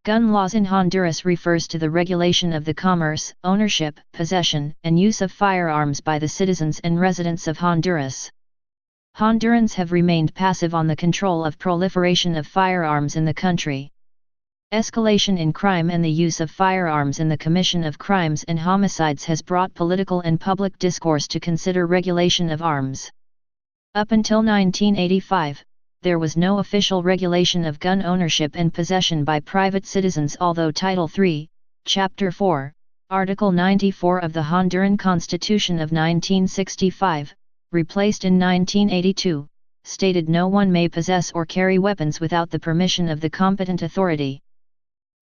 Gun laws in Honduras refers to the regulation of the commerce, ownership, possession, and use of firearms by the citizens and residents of Honduras. Hondurans have remained passive on the control of proliferation of firearms in the country. Escalation in crime and the use of firearms in the commission of crimes and homicides has brought political and public discourse to consider regulation of arms. Up until 1985, there was no official regulation of gun ownership and possession by private citizens, although Title III, Chapter 4, Article 94 of the Honduran Constitution of 1965, replaced in 1982, stated no one may possess or carry weapons without the permission of the competent authority.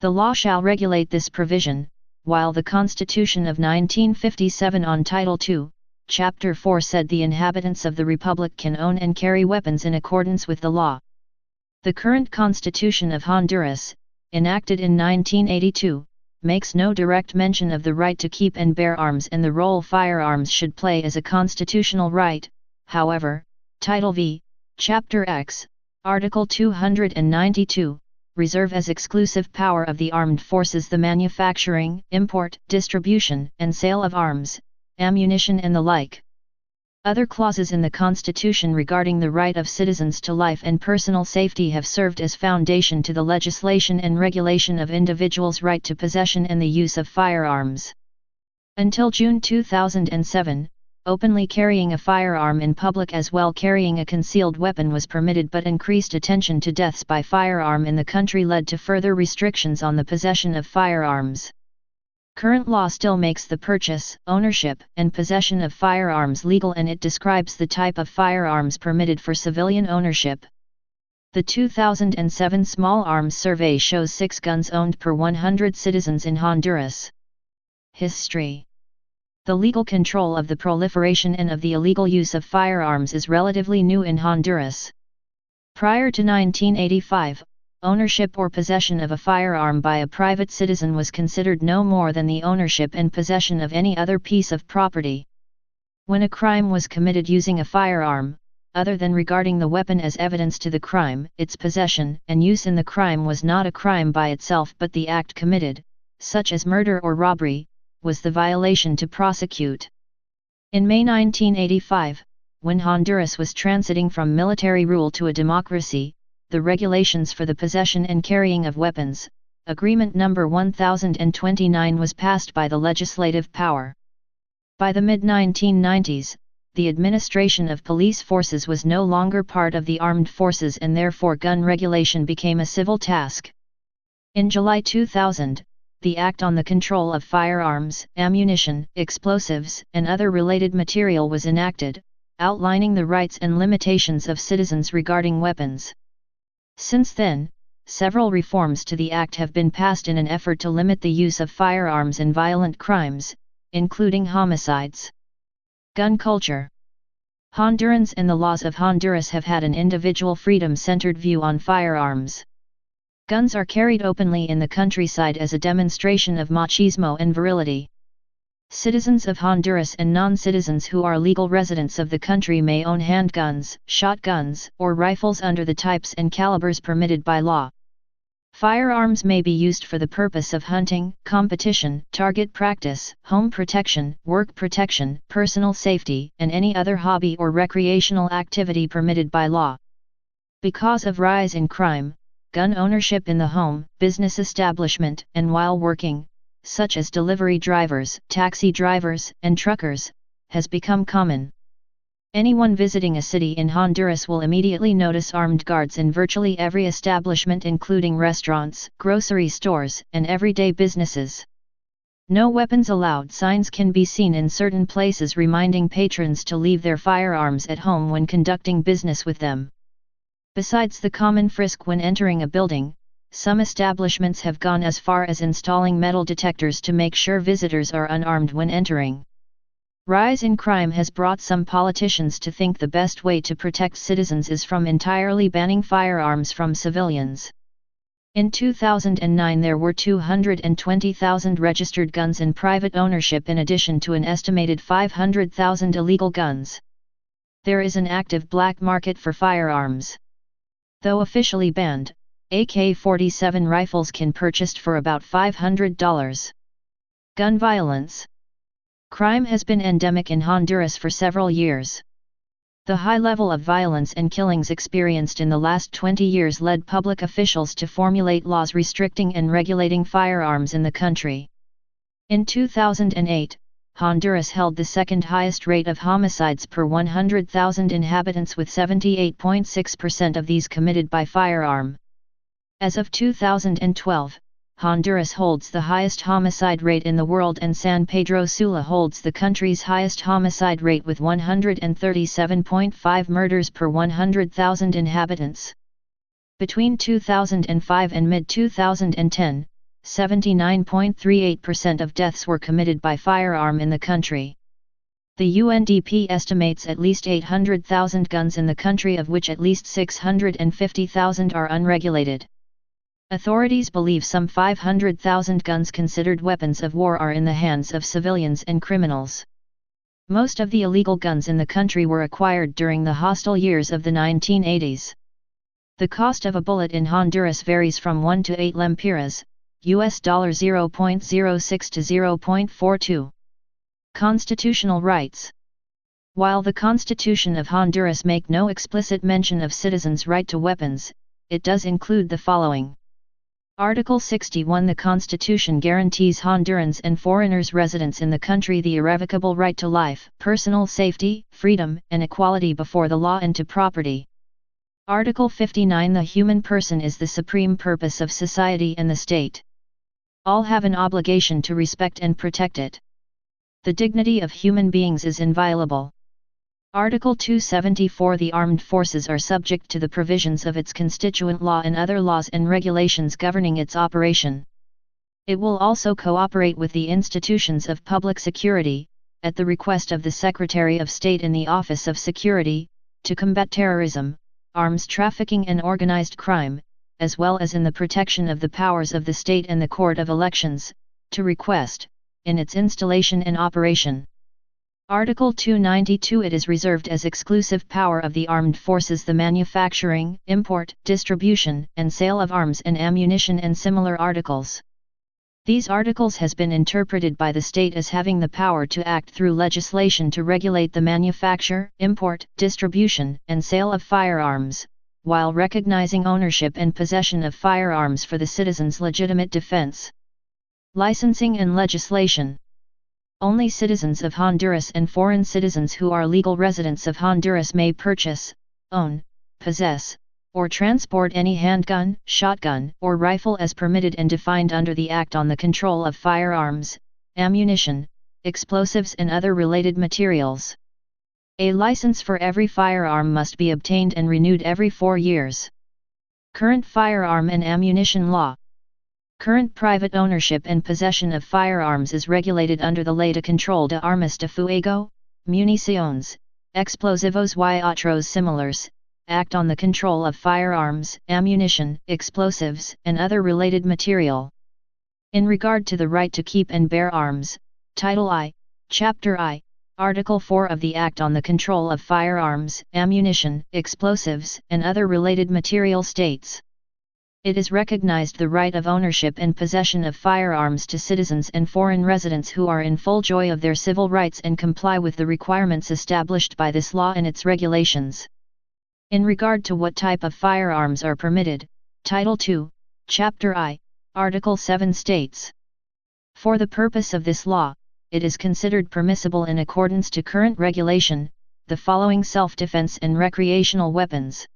The law shall regulate this provision, while the Constitution of 1957 on Title II, Chapter 4 said the inhabitants of the Republic can own and carry weapons in accordance with the law. The current Constitution of Honduras, enacted in 1982, makes no direct mention of the right to keep and bear arms and the role firearms should play as a constitutional right. However, Title V, Chapter X, Article 292, reserve as exclusive power of the armed forces the manufacturing, import, distribution, and sale of arms, ammunition and the like. Other clauses in the Constitution regarding the right of citizens to life and personal safety have served as foundation to the legislation and regulation of individuals' right to possession and the use of firearms. Until June 2007, openly carrying a firearm in public as well carrying a concealed weapon was permitted, but increased attention to deaths by firearm in the country led to further restrictions on the possession of firearms. Current law still makes the purchase, ownership, and possession of firearms legal, and it describes the type of firearms permitted for civilian ownership. The 2007 Small Arms Survey shows 6 guns owned per 100 citizens in Honduras. History. The legal control of the proliferation and of the illegal use of firearms is relatively new in Honduras. Prior to 1985, ownership or possession of a firearm by a private citizen was considered no more than the ownership and possession of any other piece of property. When a crime was committed using a firearm, other than regarding the weapon as evidence to the crime, its possession and use in the crime was not a crime by itself, but the act committed, such as murder or robbery, was the violation to prosecute. In May 1985, when Honduras was transiting from military rule to a democracy, the regulations for the possession and carrying of weapons, Agreement No. 1029, was passed by the legislative power. By the mid-1990s, the administration of police forces was no longer part of the armed forces, and therefore gun regulation became a civil task. In July 2000, the Act on the Control of Firearms, Ammunition, Explosives, and Other Related Material was enacted, outlining the rights and limitations of citizens regarding weapons. Since then, several reforms to the Act have been passed in an effort to limit the use of firearms in violent crimes, including homicides. Gun culture. Hondurans and the laws of Honduras have had an individual freedom-centered view on firearms. Guns are carried openly in the countryside as a demonstration of machismo and virility. Citizens of Honduras and non-citizens who are legal residents of the country may own handguns, shotguns, or rifles under the types and calibers permitted by law. Firearms may be used for the purpose of hunting, competition, target practice, home protection, work protection, personal safety, and any other hobby or recreational activity permitted by law. Because of rise in crime, gun ownership in the home, business establishment, and while working, such as delivery drivers, taxi drivers, and truckers, has become common. Anyone visiting a city in Honduras will immediately notice armed guards in virtually every establishment, including restaurants, grocery stores, and everyday businesses. No weapons allowed signs can be seen in certain places, reminding patrons to leave their firearms at home when conducting business with them. Besides the common frisk when entering a building, some establishments have gone as far as installing metal detectors to make sure visitors are unarmed when entering. Rise in crime has brought some politicians to think the best way to protect citizens is from entirely banning firearms from civilians. In 2009 there were 220,000 registered guns in private ownership in addition to an estimated 500,000 illegal guns. There is an active black market for firearms. Though officially banned, AK-47 rifles can purchased for about $500. Gun violence. Crime has been endemic in Honduras for several years. The high level of violence and killings experienced in the last 20 years led public officials to formulate laws restricting and regulating firearms in the country. In 2008, Honduras held the second highest rate of homicides per 100,000 inhabitants, with 78.6% of these committed by firearm. As of 2012, Honduras holds the highest homicide rate in the world, and San Pedro Sula holds the country's highest homicide rate with 137.5 murders per 100,000 inhabitants. Between 2005 and mid-2010, 79.38% of deaths were committed by firearm in the country. The UNDP estimates at least 800,000 guns in the country, of which at least 650,000 are unregulated. Authorities believe some 500,000 guns considered weapons of war are in the hands of civilians and criminals. Most of the illegal guns in the country were acquired during the hostile years of the 1980s. The cost of a bullet in Honduras varies from 1 to 8 lempiras, US $0.06 to 0.42. Constitutional rights. While the Constitution of Honduras make no explicit mention of citizens' right to weapons, it does include the following. Article 61. The Constitution guarantees Hondurans and foreigners residents in the country the irrevocable right to life, personal safety, freedom, and equality before the law and to property. Article 59. The human person is the supreme purpose of society and the state. All have an obligation to respect and protect it. The dignity of human beings is inviolable. Article 274. The armed forces are subject to the provisions of its constituent law and other laws and regulations governing its operation. It will also cooperate with the institutions of public security, at the request of the Secretary of State in the Office of Security, to combat terrorism, arms trafficking and organized crime, as well as in the protection of the powers of the state and the Court of Elections, to request, in its installation and operation. Article 292. It is reserved as exclusive power of the armed forces the manufacturing, import, distribution, and sale of arms and ammunition and similar articles. These articles has been interpreted by the state as having the power to act through legislation to regulate the manufacture, import, distribution, and sale of firearms, while recognizing ownership and possession of firearms for the citizens' legitimate defense. Licensing and legislation. Only citizens of Honduras and foreign citizens who are legal residents of Honduras may purchase, own, possess, or transport any handgun, shotgun, or rifle as permitted and defined under the Act on the Control of Firearms, Ammunition, Explosives and other related materials. A license for every firearm must be obtained and renewed every 4 years. Current firearm and ammunition law. Current private ownership and possession of firearms is regulated under the Ley de Control de Armas de Fuego, Municiones, Explosivos y Otros Similares, Act on the Control of Firearms, Ammunition, Explosives, and other related material. In regard to the right to keep and bear arms, Title I, Chapter I, Article 4 of the Act on the Control of Firearms, Ammunition, Explosives, and other related material states. It is recognized the right of ownership and possession of firearms to citizens and foreign residents who are in full joy of their civil rights and comply with the requirements established by this law and its regulations. In regard to what type of firearms are permitted, Title II, Chapter I, Article 7 states. For the purpose of this law, it is considered permissible in accordance to current regulation, the following self-defense and recreational weapons.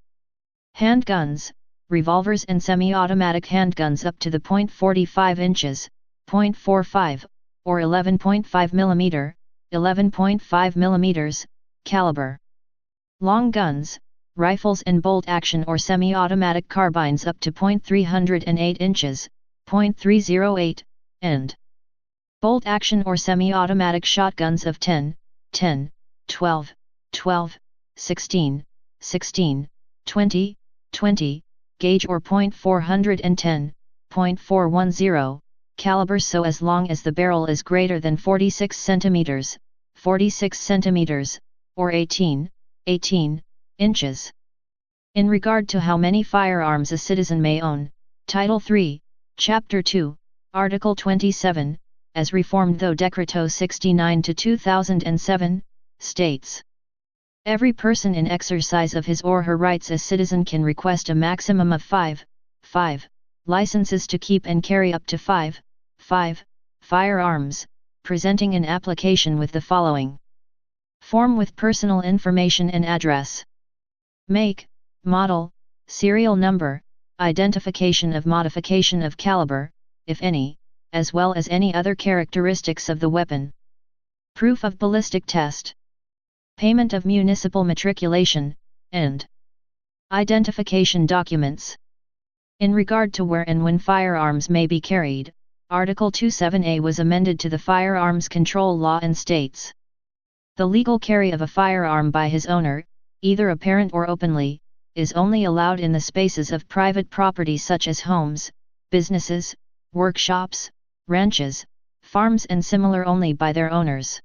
Handguns, revolvers and semi-automatic handguns up to the .45 inches, .45, or 11.5 mm, 11.5 mm, caliber. Long guns, rifles and bolt-action or semi-automatic carbines up to .308 inches, .308, and bolt-action or semi-automatic shotguns of 10, 10, 12, 12, 16, 16, 20, 20, gauge or .410, .410, caliber so as long as the barrel is greater than 46 centimeters, 46 centimeters, or 18, 18 inches. In regard to how many firearms a citizen may own, Title 3, Chapter 2, Article 27, as reformed through Decreto 69/2007, states: every person in exercise of his or her rights as citizen can request a maximum of 5 licenses to keep and carry up to 5 firearms, presenting an application with the following form with personal information and address: make, model, serial number, identification of modification of caliber, if any, as well as any other characteristics of the weapon, proof of ballistic test, payment of municipal matriculation, and identification documents. In regard to where and when firearms may be carried, Article 27A was amended to the Firearms Control Law and states: the legal carry of a firearm by his owner, either apparent or openly, is only allowed in the spaces of private property such as homes, businesses, workshops, ranches, farms and similar only by their owners.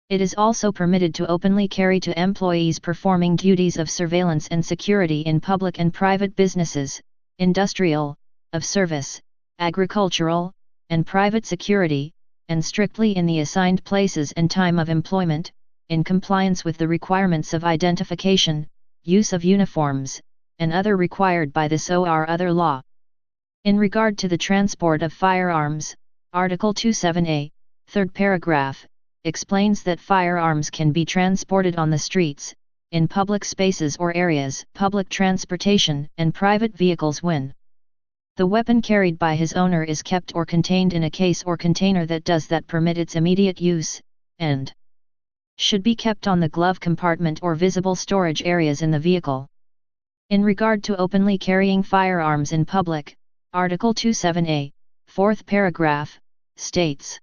It is also permitted to openly carry to employees performing duties of surveillance and security in public and private businesses, industrial, of service, agricultural, and private security, and strictly in the assigned places and time of employment, in compliance with the requirements of identification, use of uniforms, and other required by this or other law. In regard to the transport of firearms, Article 27A, third paragraph, explains that firearms can be transported on the streets, in public spaces or areas, public transportation, and private vehicles when the weapon carried by his owner is kept or contained in a case or container that does that permit its immediate use, and should be kept on the glove compartment or visible storage areas in the vehicle. In regard to openly carrying firearms in public, Article 27A, fourth paragraph, states: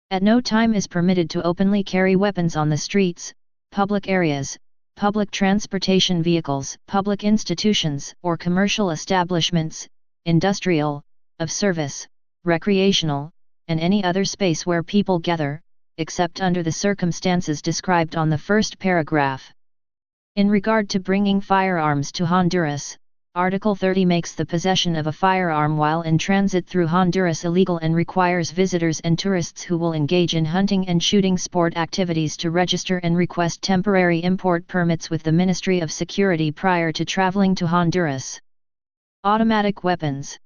at no time is permitted to openly carry weapons on the streets, public areas, public transportation vehicles, public institutions or commercial establishments, industrial, of service, recreational, and any other space where people gather, except under the circumstances described on the first paragraph. In regard to bringing firearms to Honduras, Article 30 makes the possession of a firearm while in transit through Honduras illegal and requires visitors and tourists who will engage in hunting and shooting sport activities to register and request temporary import permits with the Ministry of Security prior to traveling to Honduras. Automatic weapons.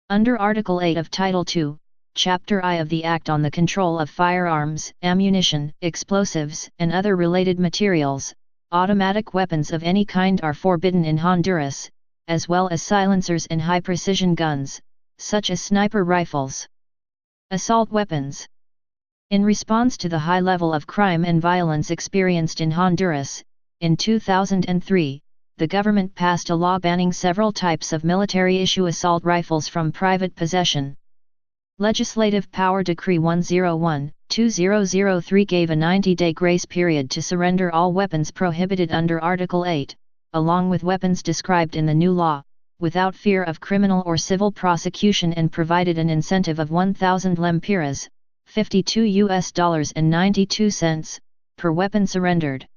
Under Article 8 of Title 2, Chapter I of the Act on the Control of Firearms, Ammunition, Explosives, and other related materials, automatic weapons of any kind are forbidden in Honduras, as well as silencers and high-precision guns, such as sniper rifles. Assault weapons. In response to the high level of crime and violence experienced in Honduras, in 2003, the government passed a law banning several types of military-issue assault rifles from private possession. Legislative Power Decree 101/2003 gave a 90-day grace period to surrender all weapons prohibited under Article 8, along with weapons described in the new law, without fear of criminal or civil prosecution, and provided an incentive of 1,000 lempiras, $52.92, per weapon surrendered.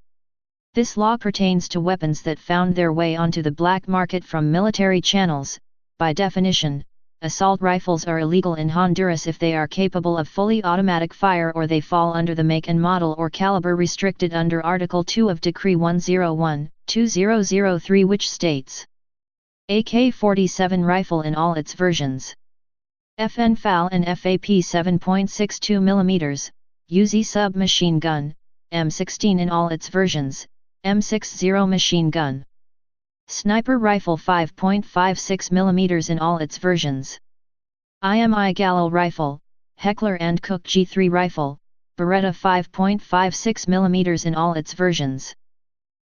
This law pertains to weapons that found their way onto the black market from military channels. By definition, assault rifles are illegal in Honduras if they are capable of fully automatic fire or they fall under the make and model or caliber restricted under Article 2 of Decree 101/2003, which states: AK-47 rifle in all its versions, FN FAL and FAP 7.62 mm, UZ submachine gun, M16 in all its versions, M60 machine gun, sniper rifle 5.56 mm in all its versions, IMI Gallo rifle, Heckler & Koch G3 rifle, Beretta 5.56 mm in all its versions,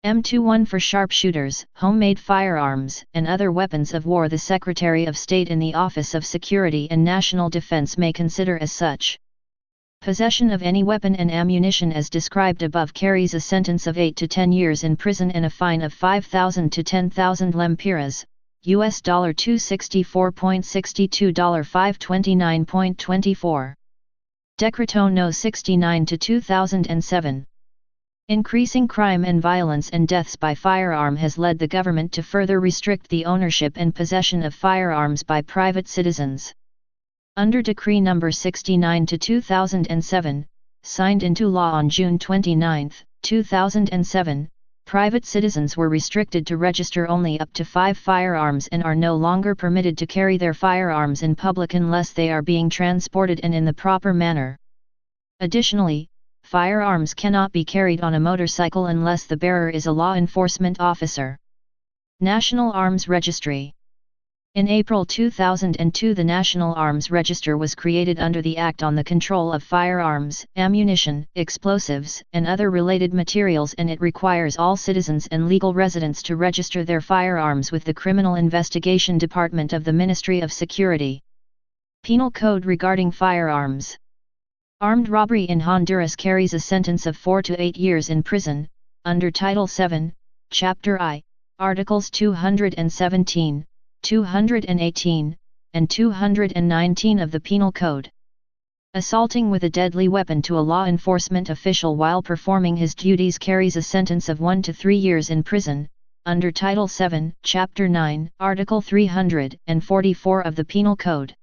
M21 for sharpshooters, homemade firearms, and other weapons of war. The Secretary of State in the Office of Security and National Defense may consider as such. Possession of any weapon and ammunition as described above carries a sentence of 8 to 10 years in prison and a fine of 5,000 to 10,000 lempiras, US $264.62 $529.24. Decreto No. 69/2007. Increasing crime and violence and deaths by firearm has led the government to further restrict the ownership and possession of firearms by private citizens. Under Decree No. 69/2007, signed into law on June 29, 2007, private citizens were restricted to register only up to 5 firearms and are no longer permitted to carry their firearms in public unless they are being transported and in the proper manner. Additionally, firearms cannot be carried on a motorcycle unless the bearer is a law enforcement officer. National Arms Registry. In April 2002, the National Arms Register was created under the Act on the Control of Firearms, Ammunition, Explosives, and other related materials, and it requires all citizens and legal residents to register their firearms with the Criminal Investigation Department of the Ministry of Security. Penal Code regarding firearms. Armed robbery in Honduras carries a sentence of 4 to 8 years in prison, under Title 7, Chapter I, Articles 217, 218, and 219 of the Penal Code. Assaulting with a deadly weapon to a law enforcement official while performing his duties carries a sentence of 1 to 3 years in prison, under Title 7, Chapter 9, Article 344 of the Penal Code.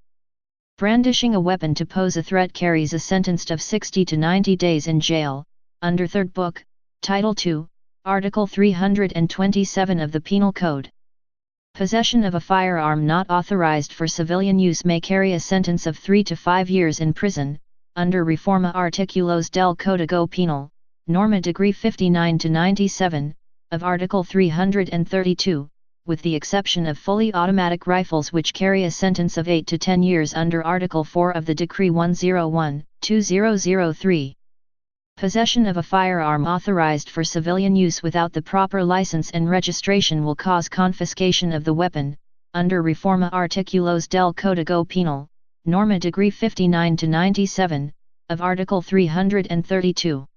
Brandishing a weapon to pose a threat carries a sentence of 60 to 90 days in jail, under 3rd Book, Title 2, Article 327 of the Penal Code. Possession of a firearm not authorized for civilian use may carry a sentence of 3 to 5 years in prison, under Reforma Articulos del Código Penal, Norma Degree 59 to 97, of Article 332. With the exception of fully automatic rifles which carry a sentence of 8 to 10 years under Article 4 of the Decree 101/2003. Possession of a firearm authorized for civilian use without the proper license and registration will cause confiscation of the weapon, under Reforma Articulos del Código Penal, Norma Degree 59 to 97, of Article 332.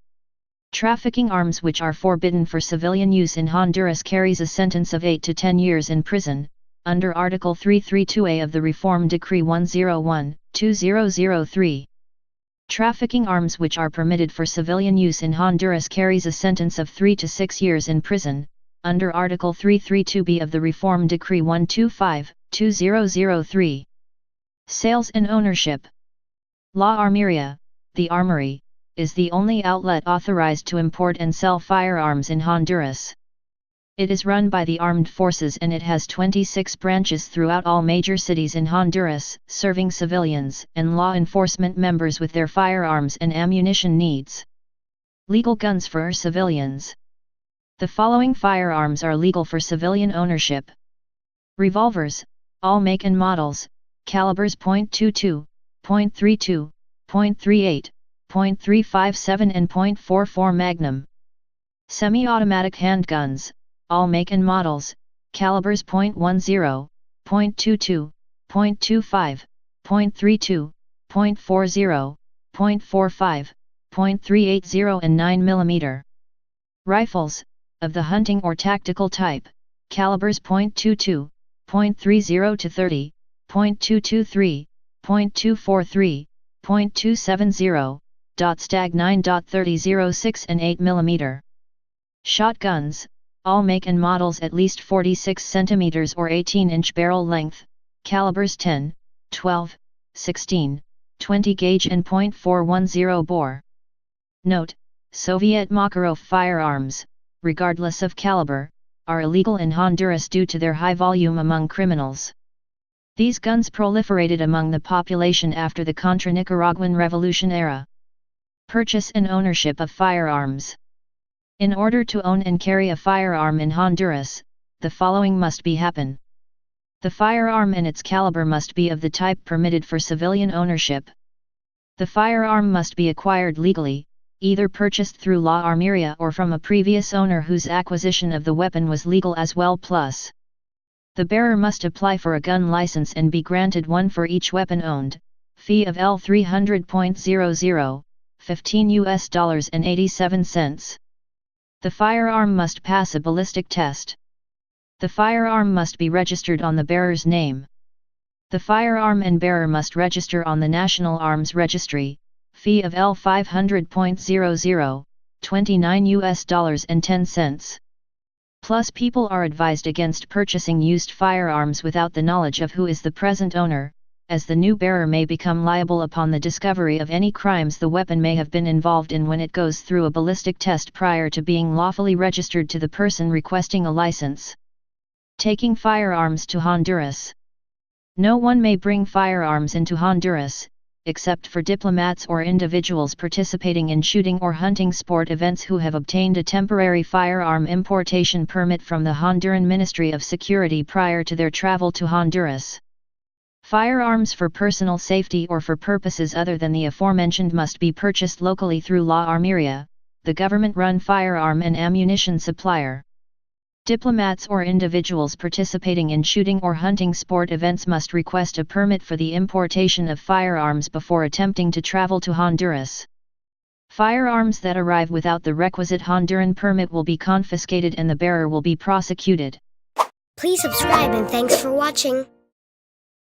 Trafficking arms which are forbidden for civilian use in Honduras carries a sentence of 8 to 10 years in prison, under Article 332A of the Reform Decree 101/2003. Trafficking arms which are permitted for civilian use in Honduras carries a sentence of 3 to 6 years in prison, under Article 332B of the Reform Decree 125/2003. Sales and ownership. La Armeria, the armory, is the only outlet authorized to import and sell firearms in Honduras. It is run by the armed forces and it has 26 branches throughout all major cities in Honduras, serving civilians and law enforcement members with their firearms and ammunition needs. Legal guns for civilians. The following firearms are legal for civilian ownership. Revolvers, all make and models, calibers .22, .32, .38, .357 and .44 Magnum. Semi-automatic handguns, all make and models, calibers .10, .22, .25, .32, .40, .45, .380 and 9mm. Rifles, of the hunting or tactical type, calibers .22, .30 to 30, .223, .243, .270, .stag 9.3006 and 8mm. Shotguns, all make and models at least 46 cm or 18-inch barrel length, calibers 10, 12, 16, 20 gauge and .410 bore. Note: Soviet Makarov firearms, regardless of caliber, are illegal in Honduras due to their high volume among criminals. These guns proliferated among the population after the Contra-Nicaraguan Revolution era. Purchase and ownership of firearms. In order to own and carry a firearm in Honduras, the following must be happen. The firearm and its caliber must be of the type permitted for civilian ownership. The firearm must be acquired legally, either purchased through La Armeria or from a previous owner whose acquisition of the weapon was legal as well. Plus, the bearer must apply for a gun license and be granted one for each weapon owned. Fee of L 300.00, $15.87. The firearm must pass a ballistic test. The firearm must be registered on the bearer's name. The firearm and bearer must register on the National Arms Registry. Fee of L 500.00, $29.10. Plus, people are advised against purchasing used firearms without the knowledge of who is the present owner, as the new bearer may become liable upon the discovery of any crimes the weapon may have been involved in when it goes through a ballistic test prior to being lawfully registered to the person requesting a license. Taking firearms to Honduras. No one may bring firearms into Honduras, except for diplomats or individuals participating in shooting or hunting sport events who have obtained a temporary firearm importation permit from the Honduran Ministry of Security prior to their travel to Honduras. Firearms for personal safety or for purposes other than the aforementioned must be purchased locally through La Armeria, the government-run firearm and ammunition supplier. Diplomats or individuals participating in shooting or hunting sport events must request a permit for the importation of firearms before attempting to travel to Honduras. Firearms that arrive without the requisite Honduran permit will be confiscated and the bearer will be prosecuted. Please subscribe and thanks for watching.